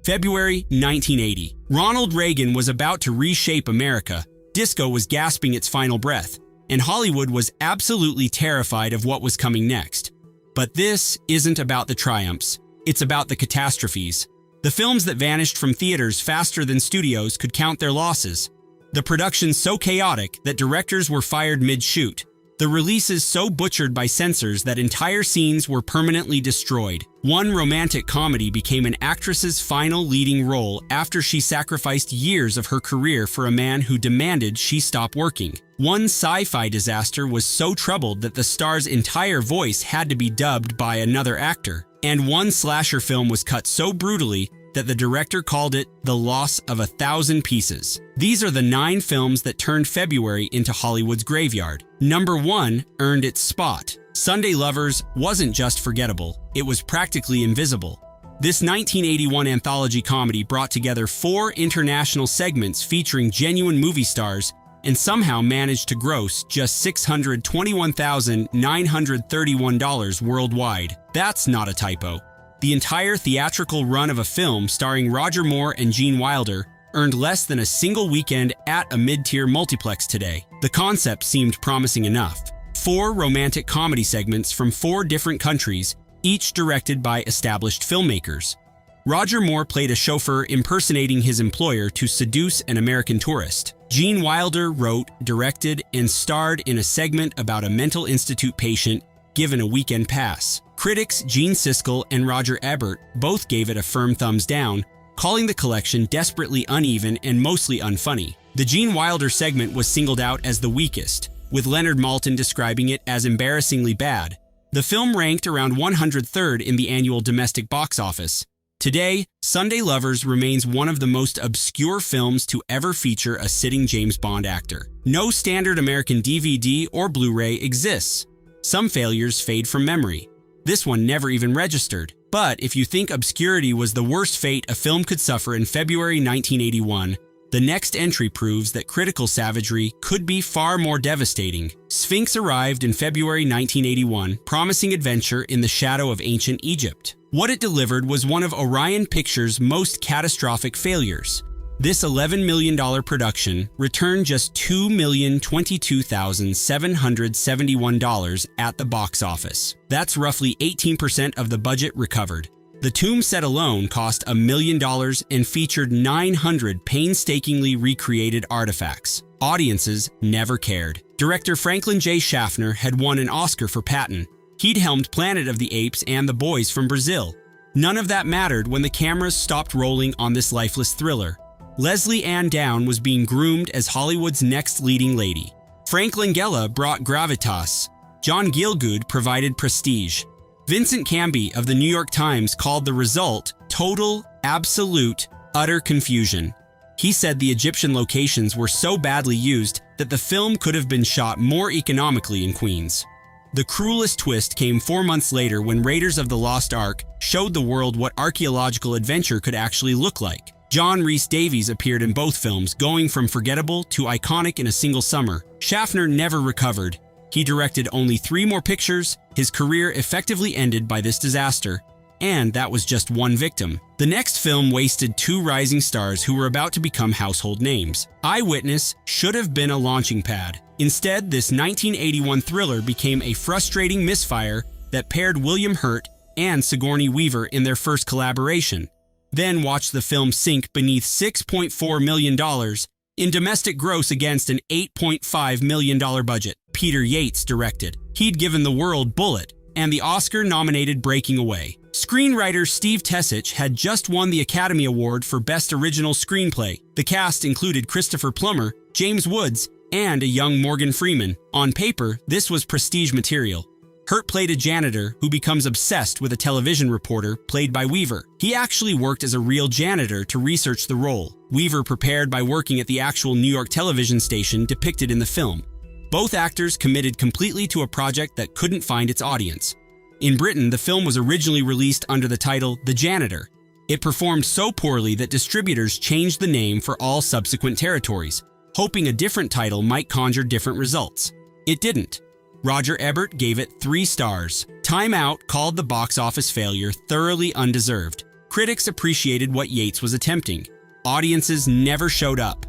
February 1980. Ronald Reagan was about to reshape America. Disco was gasping its final breath, and Hollywood was absolutely terrified of what was coming next. But this isn't about the triumphs. It's about the catastrophes. The films that vanished from theaters faster than studios could count their losses. The production so chaotic that directors were fired mid-shoot. The releases so butchered by censors that entire scenes were permanently destroyed. One romantic comedy became an actress's final leading role after she sacrificed years of her career for a man who demanded she stop working. One sci-fi disaster was so troubled that the star's entire voice had to be dubbed by another actor. And one slasher film was cut so brutally that the director called it the loss of 1,000 pieces. These are the 9 films that turned February into Hollywood's graveyard. Number 1 earned its spot. Sunday Lovers wasn't just forgettable, it was practically invisible. This 1981 anthology comedy brought together 4 international segments featuring genuine movie stars and somehow managed to gross just $621,931 worldwide. That's not a typo. The entire theatrical run of a film starring Roger Moore and Gene Wilder earned less than a single weekend at a mid-tier multiplex today. The concept seemed promising enough. 4 romantic comedy segments from 4 different countries, each directed by established filmmakers. Roger Moore played a chauffeur impersonating his employer to seduce an American tourist. Gene Wilder wrote, directed, and starred in a segment about a mental institute patient given a weekend pass. Critics Gene Siskel and Roger Ebert both gave it a firm thumbs down, calling the collection desperately uneven and mostly unfunny. The Gene Wilder segment was singled out as the weakest, with Leonard Maltin describing it as embarrassingly bad. The film ranked around 103rd in the annual domestic box office. Today, Sunday Lovers remains one of the most obscure films to ever feature a sitting James Bond actor. No standard American DVD or Blu-ray exists. Some failures fade from memory. This one never even registered. But if you think obscurity was the worst fate a film could suffer in February 1981, the next entry proves that critical savagery could be far more devastating. Sphinx arrived in February 1981, promising adventure in the shadow of ancient Egypt. What it delivered was one of Orion Pictures' most catastrophic failures. This $11 million production returned just $2,022,771 at the box office. That's roughly 18% of the budget recovered. The tomb set alone cost $1 million and featured 900 painstakingly recreated artifacts. Audiences never cared. Director Franklin J. Schaffner had won an Oscar for Patton. He'd helmed Planet of the Apes and The Boys from Brazil. None of that mattered when the cameras stopped rolling on this lifeless thriller. Leslie Ann Down was being groomed as Hollywood's next leading lady. Frank Langella brought gravitas. John Gielgud provided prestige. Vincent Canby of the New York Times called the result total, absolute, utter confusion. He said the Egyptian locations were so badly used that the film could have been shot more economically in Queens. The cruelest twist came 4 months later when Raiders of the Lost Ark showed the world what archaeological adventure could actually look like. John Rhys Davies appeared in both films, going from forgettable to iconic in a single summer. Schaffner never recovered. He directed only 3 more pictures. His career effectively ended by this disaster. And that was just one victim. The next film wasted 2 rising stars who were about to become household names. Eyewitness should have been a launching pad. Instead, this 1981 thriller became a frustrating misfire that paired William Hurt and Sigourney Weaver in their first collaboration. Then watch the film sink beneath $6.4 million in domestic gross against an $8.5 million budget. Peter Yates directed. He'd given the world Bullet and the Oscar-nominated Breaking Away. Screenwriter Steve Tessich had just won the Academy Award for Best Original Screenplay. The cast included Christopher Plummer, James Woods, and a young Morgan Freeman. On paper, this was prestige material. Hurt played a janitor who becomes obsessed with a television reporter played by Weaver. He actually worked as a real janitor to research the role. Weaver prepared by working at the actual New York television station depicted in the film. Both actors committed completely to a project that couldn't find its audience. In Britain, the film was originally released under the title The Janitor. It performed so poorly that distributors changed the name for all subsequent territories, hoping a different title might conjure different results. It didn't. Roger Ebert gave it 3 stars. Time Out called the box office failure thoroughly undeserved. Critics appreciated what Yates was attempting. Audiences never showed up.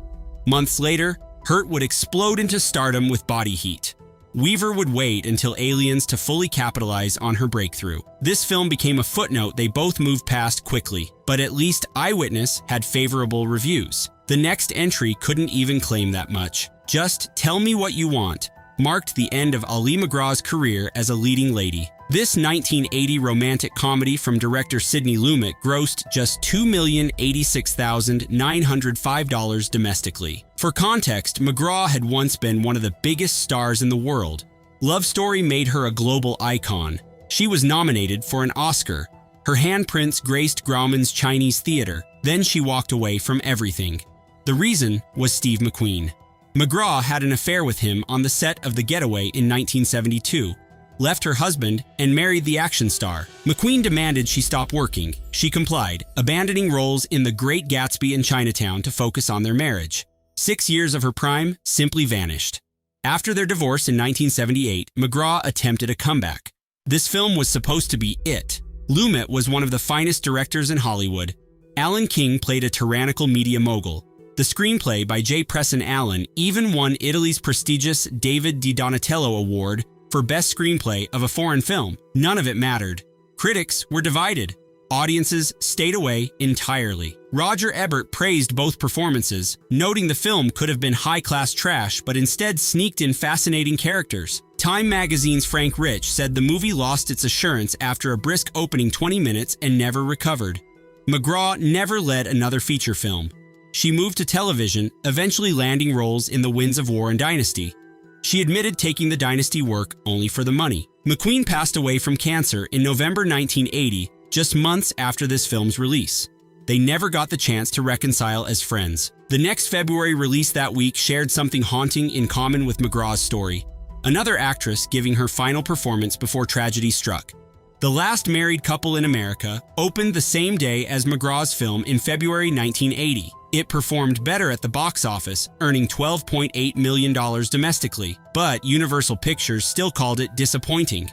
Months later, Hurt would explode into stardom with Body Heat. Weaver would wait until Aliens to fully capitalize on her breakthrough. This film became a footnote they both moved past quickly, but at least Eyewitness had favorable reviews. The next entry couldn't even claim that much. Just Tell Me What You Want marked the end of Ali MacGraw's career as a leading lady. This 1980 romantic comedy from director Sidney Lumet grossed just $2,086,905 domestically. For context, MacGraw had once been one of the biggest stars in the world. Love Story made her a global icon. She was nominated for an Oscar. Her handprints graced Grauman's Chinese theater. Then she walked away from everything. The reason was Steve McQueen. MacGraw had an affair with him on the set of The Getaway in 1972, left her husband, and married the action star. McQueen demanded she stop working. She complied, abandoning roles in The Great Gatsby and Chinatown to focus on their marriage. 6 years of her prime simply vanished. After their divorce in 1978, MacGraw attempted a comeback. This film was supposed to be it. Lumet was one of the finest directors in Hollywood. Alan King played a tyrannical media mogul. The screenplay by J. Preston Allen even won Italy's prestigious David Di Donatello Award for Best Screenplay of a Foreign Film. None of it mattered. Critics were divided. Audiences stayed away entirely. Roger Ebert praised both performances, noting the film could have been high-class trash but instead sneaked in fascinating characters. Time magazine's Frank Rich said the movie lost its assurance after a brisk opening 20 minutes and never recovered. MacGraw never led another feature film. She moved to television, eventually landing roles in The Winds of War and Dynasty. She admitted taking the Dynasty work only for the money. McQueen passed away from cancer in November 1980, just months after this film's release. They never got the chance to reconcile as friends. The next February release that week shared something haunting in common with MacGraw's story. Another actress giving her final performance before tragedy struck. The Last Married Couple in America opened the same day as MacGraw's film in February 1980. It performed better at the box office, earning $12.8 million domestically, but Universal Pictures still called it disappointing.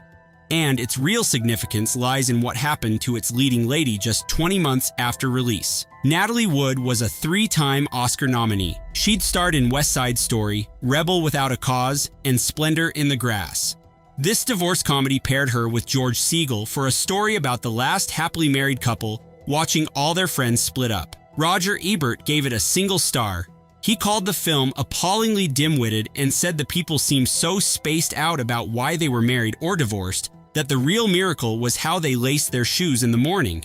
And its real significance lies in what happened to its leading lady just 20 months after release. Natalie Wood was a 3-time Oscar nominee. She'd starred in West Side Story, Rebel Without a Cause, and Splendor in the Grass. This divorce comedy paired her with George Segal for a story about the last happily married couple watching all their friends split up. Roger Ebert gave it a single star. He called the film appallingly dim-witted and said the people seemed so spaced out about why they were married or divorced that the real miracle was how they laced their shoes in the morning.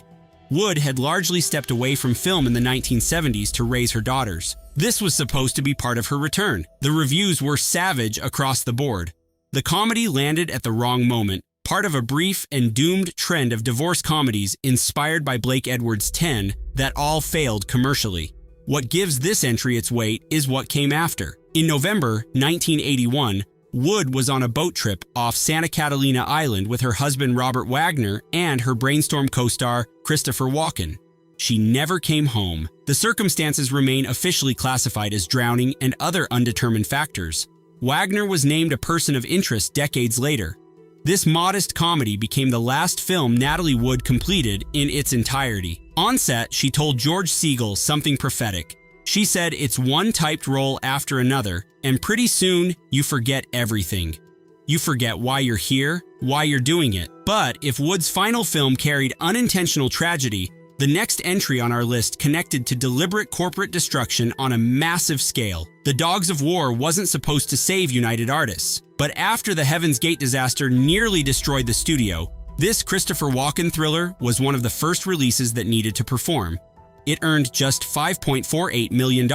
Wood had largely stepped away from film in the 1970s to raise her daughters. This was supposed to be part of her return. The reviews were savage across the board. The comedy landed at the wrong moment, part of a brief and doomed trend of divorce comedies inspired by Blake Edwards' 10 that all failed commercially. What gives this entry its weight is what came after. In November 1981, Wood was on a boat trip off Santa Catalina Island with her husband Robert Wagner and her Brainstorm co-star Christopher Walken. She never came home. The circumstances remain officially classified as drowning and other undetermined factors. Wagner was named a person of interest decades later. This modest comedy became the last film Natalie Wood completed in its entirety. On set, she told George Segal something prophetic. She said it's one typed role after another, and pretty soon you forget everything. You forget why you're here, why you're doing it. But if Wood's final film carried unintentional tragedy, the next entry on our list connected to deliberate corporate destruction on a massive scale. The Dogs of War wasn't supposed to save United Artists, but after the Heaven's Gate disaster nearly destroyed the studio, this Christopher Walken thriller was one of the first releases that needed to perform. It earned just $5.48 million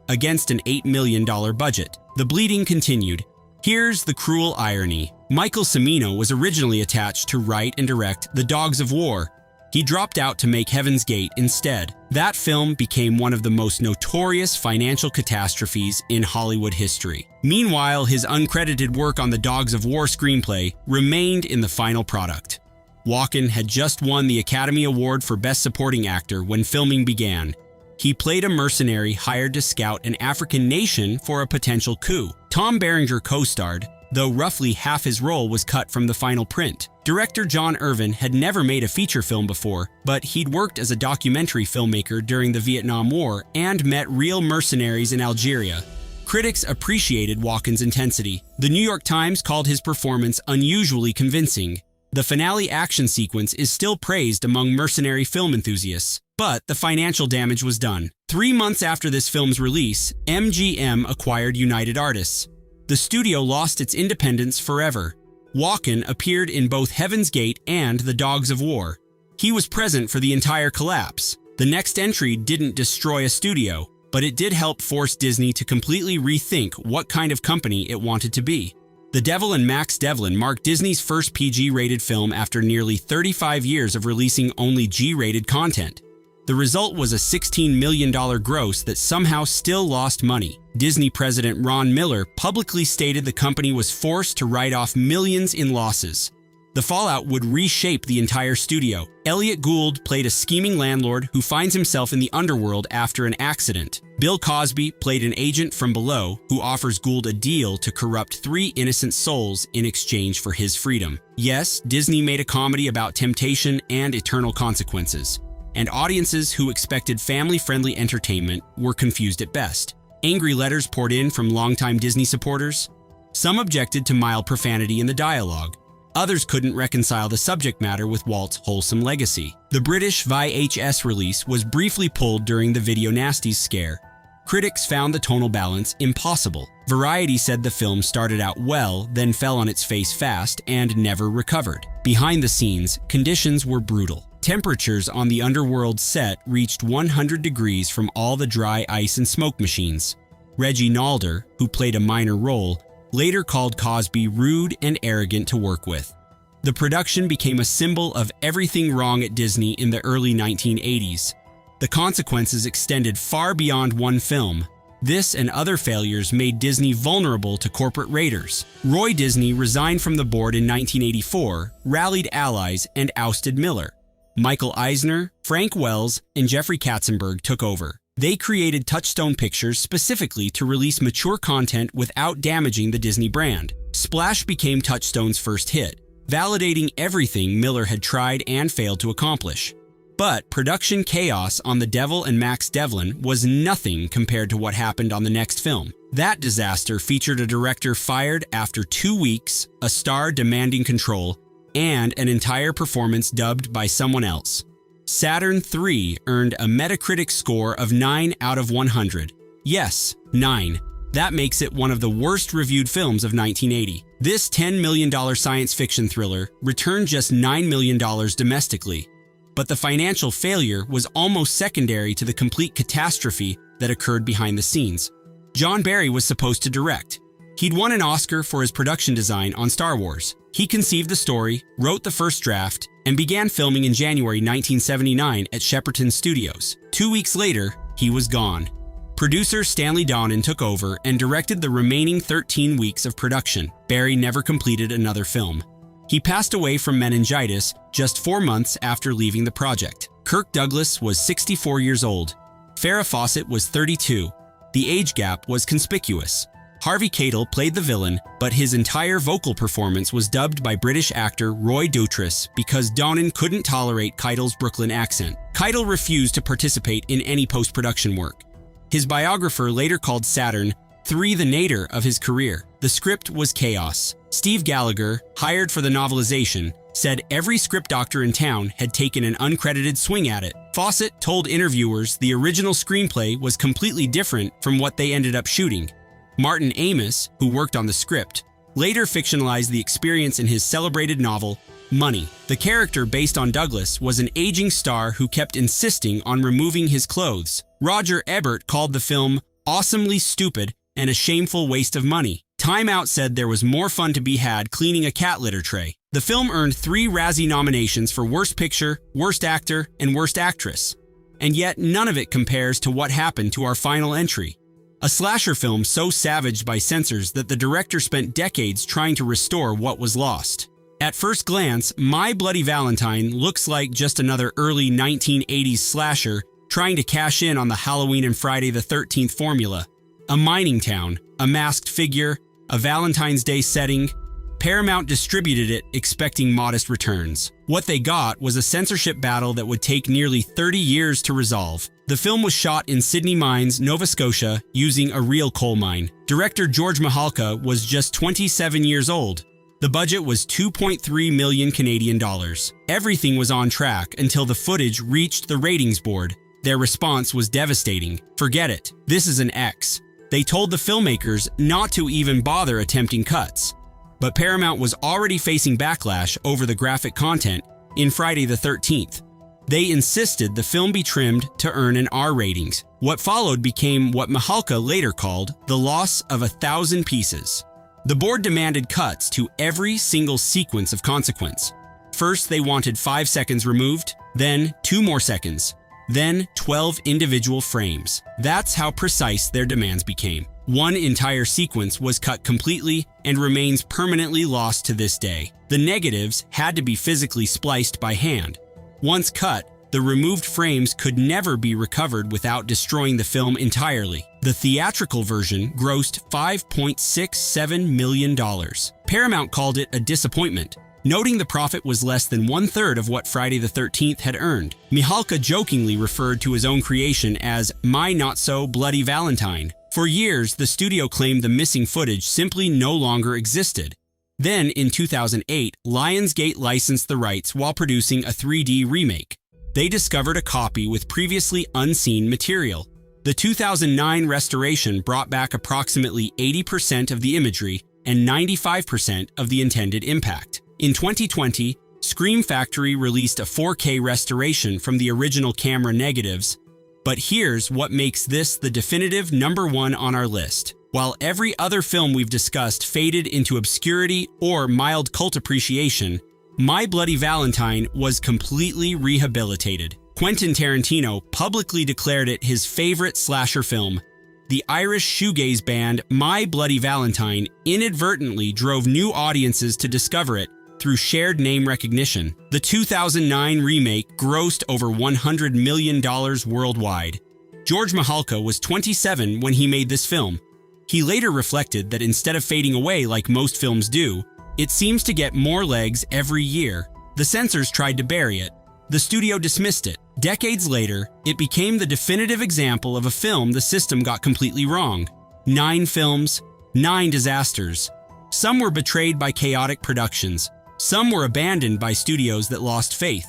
against an $8 million budget. The bleeding continued. Here's the cruel irony. Michael Cimino was originally attached to write and direct The Dogs of War. He dropped out to make Heaven's Gate instead. That film became one of the most notorious financial catastrophes in Hollywood history. Meanwhile, his uncredited work on the Dogs of War screenplay remained in the final product. Walken had just won the Academy Award for Best Supporting Actor when filming began. He played a mercenary hired to scout an African nation for a potential coup. Tom Berenger co-starred, though roughly half his role was cut from the final print. Director John Irvin had never made a feature film before, but he'd worked as a documentary filmmaker during the Vietnam War and met real mercenaries in Algeria. Critics appreciated Walken's intensity. The New York Times called his performance unusually convincing. The finale action sequence is still praised among mercenary film enthusiasts, but the financial damage was done. 3 months after this film's release, MGM acquired United Artists. The studio lost its independence forever. Walken appeared in both Heaven's Gate and The Dogs of War. He was present for the entire collapse. The next entry didn't destroy a studio, but it did help force Disney to completely rethink what kind of company it wanted to be. The Devil and Max Devlin marked Disney's first PG-rated film after nearly 35 years of releasing only G-rated content. The result was a $16 million gross that somehow still lost money. Disney president Ron Miller publicly stated the company was forced to write off millions in losses. The fallout would reshape the entire studio. Elliot Gould played a scheming landlord who finds himself in the underworld after an accident. Bill Cosby played an agent from below who offers Gould a deal to corrupt 3 innocent souls in exchange for his freedom. Yes, Disney made a comedy about temptation and eternal consequences, and audiences who expected family-friendly entertainment were confused at best. Angry letters poured in from longtime Disney supporters. Some objected to mild profanity in the dialogue. Others couldn't reconcile the subject matter with Walt's wholesome legacy. The British VHS release was briefly pulled during the Video Nasties scare. Critics found the tonal balance impossible. Variety said the film started out well, then fell on its face fast and never recovered. Behind the scenes, conditions were brutal. Temperatures on the underworld set reached 100 degrees from all the dry ice and smoke machines. Reggie Nalder, who played a minor role, later called Cosby rude and arrogant to work with. The production became a symbol of everything wrong at Disney in the early 1980s. The consequences extended far beyond one film. This and other failures made Disney vulnerable to corporate raiders. Roy Disney resigned from the board in 1984, rallied allies, and ousted Miller. Michael Eisner, Frank Wells, and Jeffrey Katzenberg took over. They created Touchstone Pictures specifically to release mature content without damaging the Disney brand. Splash became Touchstone's first hit, validating everything Miller had tried and failed to accomplish. But production chaos on The Devil and Max Devlin was nothing compared to what happened on the next film. That disaster featured a director fired after 2 weeks, a star demanding control, and an entire performance dubbed by someone else. Saturn III earned a Metacritic score of 9 out of 100. Yes, 9. That makes it one of the worst reviewed films of 1980. This $10 million science fiction thriller returned just $9 million domestically. But the financial failure was almost secondary to the complete catastrophe that occurred behind the scenes. John Barry was supposed to direct. He'd won an Oscar for his production design on Star Wars. He conceived the story, wrote the first draft, and began filming in January 1979 at Shepperton Studios. 2 weeks later, he was gone. Producer Stanley Donen took over and directed the remaining 13 weeks of production. Barry never completed another film. He passed away from meningitis just 4 months after leaving the project. Kirk Douglas was 64 years old. Farrah Fawcett was 32. The age gap was conspicuous. Harvey Keitel played the villain, but his entire vocal performance was dubbed by British actor Roy Dotrice because Donen couldn't tolerate Keitel's Brooklyn accent. Keitel refused to participate in any post-production work. His biographer later called Saturn III the nadir of his career. The script was chaos. Steve Gallagher, hired for the novelization, said every script doctor in town had taken an uncredited swing at it. Fawcett told interviewers the original screenplay was completely different from what they ended up shooting. Martin Amis, who worked on the script, later fictionalized the experience in his celebrated novel, Money. The character based on Douglas was an aging star who kept insisting on removing his clothes. Roger Ebert called the film awesomely stupid and a shameful waste of money. Time Out said there was more fun to be had cleaning a cat litter tray. The film earned 3 Razzie nominations for Worst Picture, Worst Actor, and Worst Actress. And yet none of it compares to what happened to our final entry. A slasher film so savaged by censors that the director spent decades trying to restore what was lost. At first glance, My Bloody Valentine looks like just another early 1980s slasher trying to cash in on the Halloween and Friday the 13th formula. A mining town, a masked figure, a Valentine's Day setting, Paramount distributed it, expecting modest returns. What they got was a censorship battle that would take nearly 30 years to resolve. The film was shot in Sydney Mines, Nova Scotia, using a real coal mine. Director George Mihalka was just 27 years old. The budget was 2.3 million Canadian dollars. Everything was on track until the footage reached the ratings board. Their response was devastating. Forget it. This is an X. They told the filmmakers not to even bother attempting cuts. But Paramount was already facing backlash over the graphic content in Friday the 13th. They insisted the film be trimmed to earn an R rating. What followed became what Mihalka later called the loss of 1,000 pieces. The board demanded cuts to every single sequence of consequence. First, they wanted 5 seconds removed, then 2 more seconds, then 12 individual frames. That's how precise their demands became. One entire sequence was cut completely and remains permanently lost to this day. The negatives had to be physically spliced by hand. Once cut, the removed frames could never be recovered without destroying the film entirely. The theatrical version grossed $5.67 million. Paramount called it a disappointment, noting the profit was less than 1/3 of what Friday the 13th had earned. Mihalka jokingly referred to his own creation as my not-so Bloody Valentine. For years, the studio claimed the missing footage simply no longer existed. Then, in 2008, Lionsgate licensed the rights while producing a 3D remake. They discovered a copy with previously unseen material. The 2009 restoration brought back approximately 80% of the imagery and 95% of the intended impact. In 2020, Scream Factory released a 4K restoration from the original camera negatives. But here's what makes this the definitive #1 on our list. While every other film we've discussed faded into obscurity or mild cult appreciation, My Bloody Valentine was completely rehabilitated. Quentin Tarantino publicly declared it his favorite slasher film. The Irish shoegaze band My Bloody Valentine inadvertently drove new audiences to discover it through shared name recognition. The 2009 remake grossed over $100 million worldwide. George Mihalka was 27 when he made this film. He later reflected that instead of fading away like most films do, it seems to get more legs every year. The censors tried to bury it. The studio dismissed it. Decades later, it became the definitive example of a film the system got completely wrong. 9 films, 9 disasters. Some were betrayed by chaotic productions. Some were abandoned by studios that lost faith.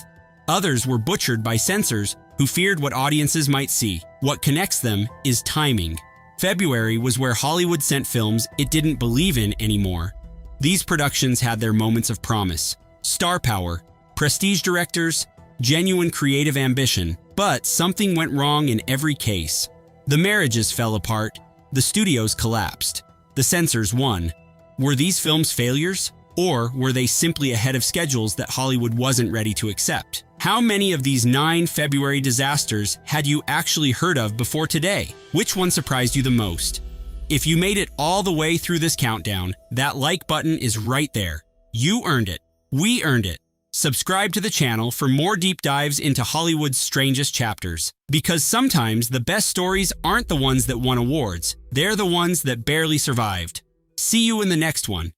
Others were butchered by censors who feared what audiences might see. What connects them is timing. February was where Hollywood sent films it didn't believe in anymore. These productions had their moments of promise, star power, prestige directors, genuine creative ambition, but something went wrong in every case. The marriages fell apart, the studios collapsed, the censors won. Were these films failures? Or were they simply ahead of schedules that Hollywood wasn't ready to accept? How many of these 9 February disasters had you actually heard of before today? Which one surprised you the most? If you made it all the way through this countdown, that like button is right there. You earned it. We earned it. Subscribe to the channel for more deep dives into Hollywood's strangest chapters. Because sometimes the best stories aren't the ones that won awards. They're the ones that barely survived. See you in the next one.